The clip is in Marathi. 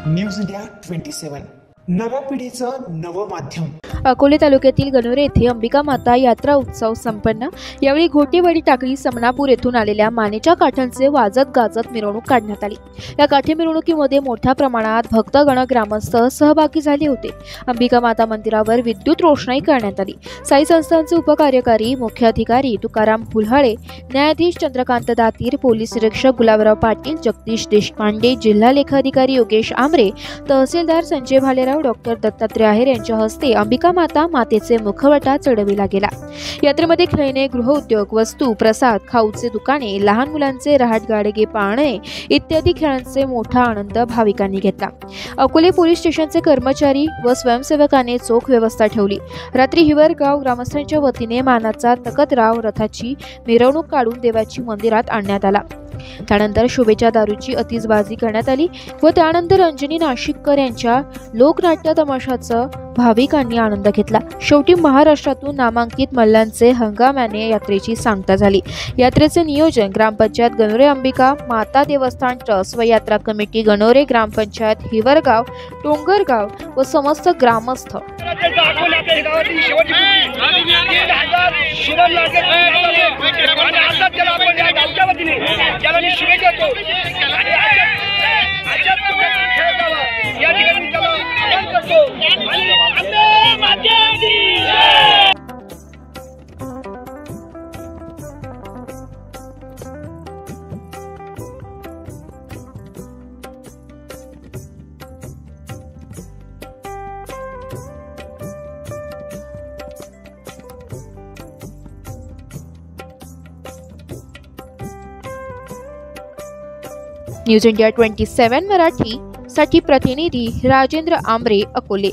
न्यूज इंडिया 27 नव्या पिढीचं नवं माध्यम। अकोले तालुक्यातील गणोरे येथे अंबिका माता यात्रा उत्सव संपन्न। यावेळी घोटीवाडी टाकळी समनापूर येथून आलेल्या मानेच्या काठ्यांचे वाजत गाजत मिरवणूक काढण्यात आली। या काठी मिरवणुकीमध्ये मोठ्या प्रमाणात भक्तगण ग्रामस्थ सहभागी झाले होते। अंबिका माता मंदिरावर विद्युत रोषणाई करण्यात आली। साई संस्थानचे उपकार्यकारी मुख्य अधिकारी तुकाराम हुलहळे, न्यायाधीश चंद्रकांत दातीर, पोलीस निरीक्षक गुलाबराव पाटील, जगदीश देशपांडे, जिल्हा लेखा अधिकारी योगेश आमरे, तहसीलदार संजय भालेराव, डॉक्टर दत्तात्रय आहेर यांच्या हस्ते अंबिका माता मातेचे मुखवटा चढविला गेला। यात्रेमध्ये खेळणे, गृहउद्योग, वस्तू, प्रसाद, खाऊचे दुकाने, लहान मुलांचे रहाटगाडगे पाळणे इत्यादी खेळांचे मोठा आनंद भाविकांनी घेतला। अकोले पोलीस स्टेशनचे कर्मचारी व स्वयंसेवकांनी चोख व्यवस्था ठेवली। रात्री हिवरगाव ग्रामस्थांच्या वतीने मानाचा तकतराव रथाची मिरवणूक काढून देवाची मंदिरात आणण्यात आला। त्यानंतर शुभेच्छा दारूची अतिशबाजी करण्यात आली व त्यानंतर अंजनी नाशिककर यांच्या लोकनाट्य तमाशाचा भाविकांनी आनंद घेतला। शेवटी महाराष्ट्रातून नामांकित मल्लांचे हंगामाने यात्रेची सांगता झाली। यात्रेचे नियोजन ग्रामपंचायत गणोरे अंबिका माता देवस्थान ट्रस्ट व यात्रा कमिटी गणोरे ग्रामपंचायत हिवरगाव, टोंगरगाव व समस्त ग्रामस्थ। न्यूज इंडिया 27 मराठी साठी प्रतिनिधी राजेंद्र आमरे, अकोले।